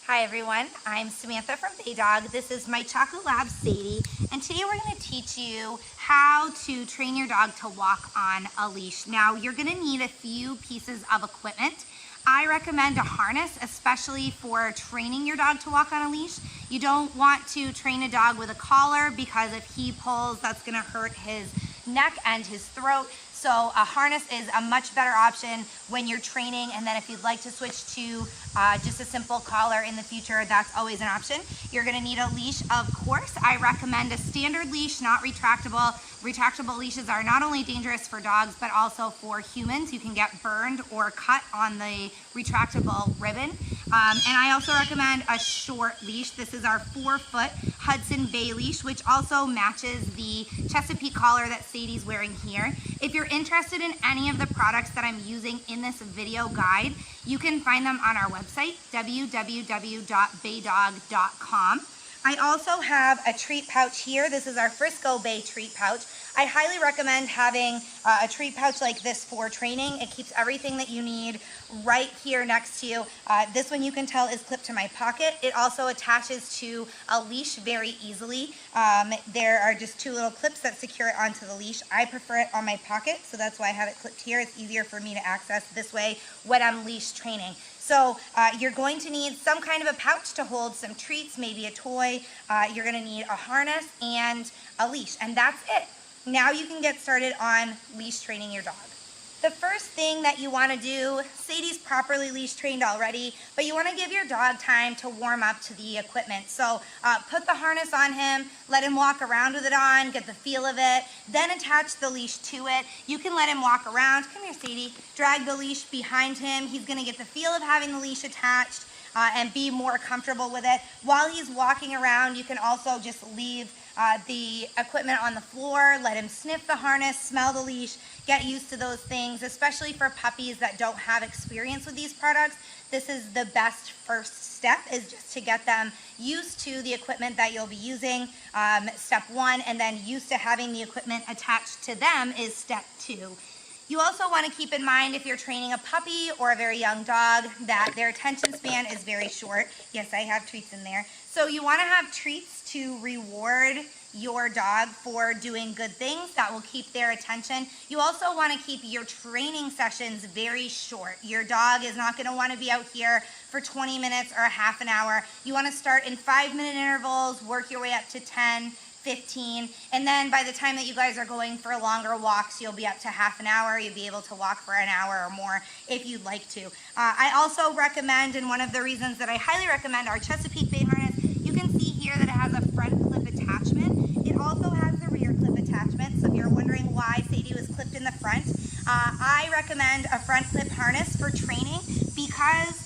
Hi everyone, I'm Samantha from Baydog. This is my Chocolate Lab Sadie, and today we're going to teach you how to train your dog to walk on a leash. Now you're going to need a few pieces of equipment. I recommend a harness, especially for training your dog to walk on a leash. You don't want to train a dog with a collar because if he pulls, that's going to hurt his neck and his throat. So a harness is a much better option when you're training, and then if you'd like to switch to just a simple collar in the future, that's always an option. You're gonna need a leash, of course. I recommend a standard leash, not retractable. Retractable leashes are not only dangerous for dogs, but also for humans. You can get burned or cut on the retractable ribbon. And I also recommend a short leash. This is our 4-foot Hudson Bay leash, which also matches the Chesapeake collar that Sadie's wearing here. If you're interested in any of the products that I'm using in this video guide, you can find them on our website, www.baydog.com. I also have a treat pouch here. This is our Frisco Bay treat pouch. I highly recommend having a treat pouch like this for training. It keeps everything that you need right here next to you. This one you can tell is clipped to my pocket. It also attaches to a leash very easily. There are just 2 little clips that secure it onto the leash. I prefer it on my pocket, so that's why I have it clipped here. It's easier for me to access this way when I'm leash training. So you're going to need some kind of a pouch to hold some treats, maybe a toy. You're gonna need a harness and a leash, and that's it. Now you can get started on leash training your dog. The first thing that you wanna do, Sadie's properly leash trained already, but you wanna give your dog time to warm up to the equipment. So put the harness on him, let him walk around with it on, get the feel of it, then attach the leash to it. You can let him walk around. Come here, Sadie. Drag the leash behind him. He's gonna get the feel of having the leash attached and be more comfortable with it. While he's walking around, you can also just leave the equipment on the floor, let him sniff the harness, smell the leash, get used to those things, especially for puppies that don't have experience with these products. This is the best first step, is just to get them used to the equipment that you'll be using, step 1, and then used to having the equipment attached to them is step 2. You also want to keep in mind, if you're training a puppy or a very young dog, that their attention span is very short. Yes, I have treats in there. So you want to have treats to reward your dog for doing good things that will keep their attention. You also want to keep your training sessions very short. Your dog is not going to want to be out here for 20 minutes or a half an hour. You want to start in 5-minute intervals, work your way up to 10, 15, and then by the time that you guys are going for longer walks, you'll be up to half an hour. You'll be able to walk for an hour or more if you'd like to. I also recommend, and one of the reasons that I highly recommend our Chesapeake Bay harness, you can see here that it has a front clip attachment. It also has the rear clip attachment, so if you're wondering why Sadie was clipped in the front, I recommend a front clip harness for training because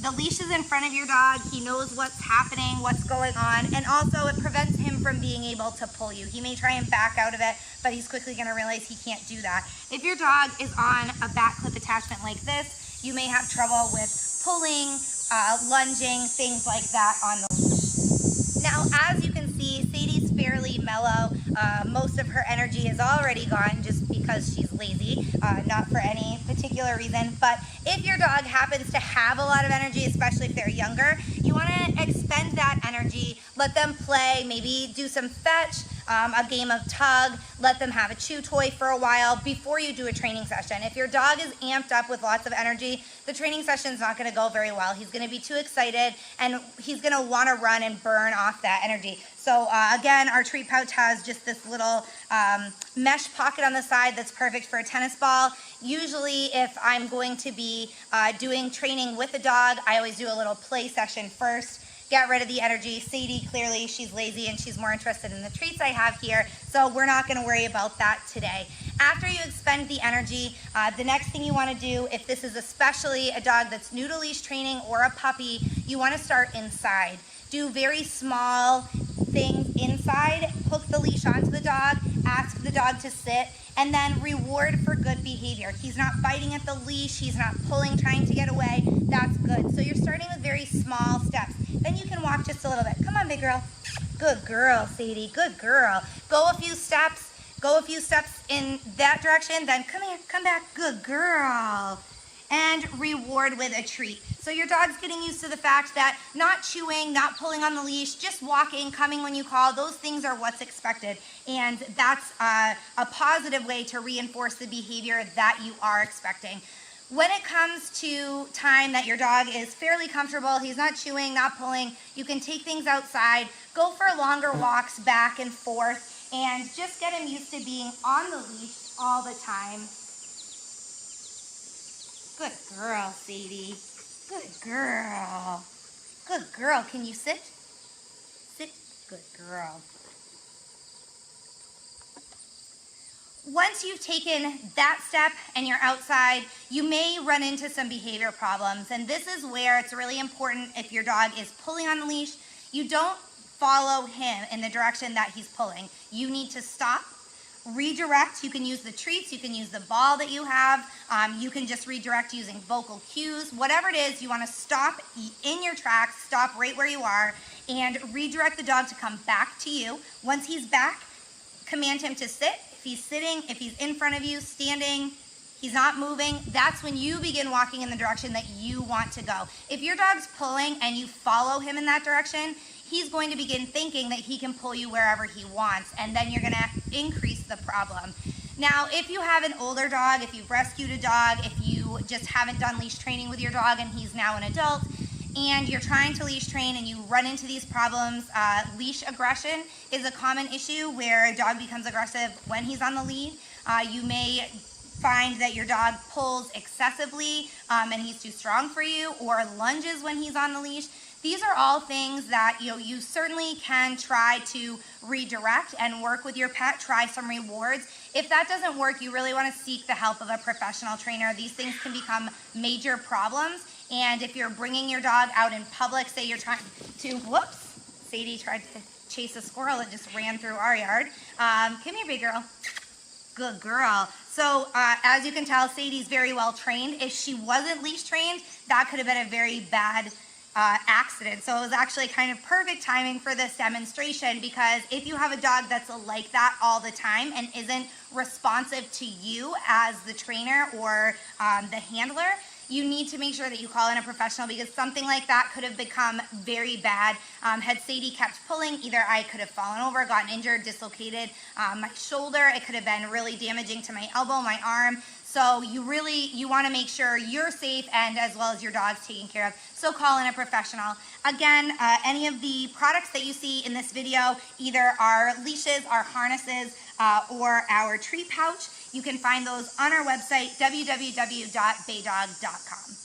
the leash is in front of your dog. He knows what's happening, what's going on, and also it prevents him from being able to pull you. He may try and back out of it, but he's quickly going to realize he can't do that. If your dog is on a back clip attachment like this, you may have trouble with pulling, lunging, things like that on the leash. Now, as you can see, Sadie's fairly mellow. Most of her energy is already gone just because she's lazy, not for any particular reason. But if your dog happens to have a lot of energy, especially if they're younger, you want to expend that energy, let them play, maybe do some fetch, a game of tug, let them have a chew toy for a while before you do a training session. If your dog is amped up with lots of energy, the training session is not going to go very well. He's going to be too excited and he's going to want to run and burn off that energy. So again, our treat pouch has just this little mesh pocket on the side that's perfect for a tennis ball. Usually if I'm going to be doing training with a dog, I always do a little play session first. Get rid of the energy. Sadie, clearly she's lazy and she's more interested in the treats I have here, so we're not going to worry about that today. After you expend the energy, the next thing you want to do, if this is especially a dog that's new to leash training or a puppy, you want to start inside. Do very small things inside, hook the leash onto the dog, ask the dog to sit, and then reward for good behavior. He's not biting at the leash, he's not pulling, trying to get away. That's good. So you're starting with very small steps. Then you can walk just a little bit. Come on, big girl. Good girl, Sadie, good girl. Go a few steps in that direction, then come here, come back, good girl. and reward with a treat. So your dog's getting used to the fact that not chewing, not pulling on the leash, just walking, coming when you call, those things are what's expected. And that's a positive way to reinforce the behavior that you are expecting. When it comes to time that your dog is fairly comfortable, he's not chewing, not pulling, you can take things outside, go for longer walks back and forth, and just get him used to being on the leash all the time. Good girl, Sadie. Good girl. Good girl. Can you sit? Sit. Good girl. Once you've taken that step and you're outside, you may run into some behavior problems. And this is where it's really important, if your dog is pulling on the leash, you don't follow him in the direction that he's pulling. You need to stop, redirect. You can use the treats, you can use the ball that you have, you can just redirect using vocal cues. Whatever it is, you want to stop in your tracks, stop right where you are, and redirect the dog to come back to you. Once he's back, command him to sit. If he's sitting, if he's in front of you, standing, he's not moving, that's when you begin walking in the direction that you want to go. If your dog's pulling and you follow him in that direction, he's going to begin thinking that he can pull you wherever he wants, and then you're going to increase the problem. Now, if you have an older dog, if you've rescued a dog, if you just haven't done leash training with your dog and he's now an adult, and you're trying to leash train and you run into these problems, leash aggression is a common issue where a dog becomes aggressive when he's on the lead. You may find that your dog pulls excessively and he's too strong for you, or lunges when he's on the leash. These are all things that you certainly can try to redirect and work with your pet, try some rewards. If that doesn't work, you really want to seek the help of a professional trainer. These things can become major problems. And if you're bringing your dog out in public, say you're trying to, whoops, Sadie tried to chase a squirrel that just ran through our yard. Come here, big girl. Good girl. So as you can tell, Sadie's very well trained. If she wasn't leash trained, that could have been a very bad accident. So it was actually kind of perfect timing for this demonstration, because if you have a dog that's like that all the time and isn't responsive to you as the trainer or the handler, you need to make sure that you call in a professional, because something like that could have become very bad. Had Sadie kept pulling, either I could have fallen over, gotten injured, dislocated my shoulder. It could have been really damaging to my elbow, my arm. So you want to make sure you're safe, and as well as your dog's taken care of. So call in a professional. Again, any of the products that you see in this video, either our leashes, our harnesses, or our treat pouch, you can find those on our website, www.baydog.com.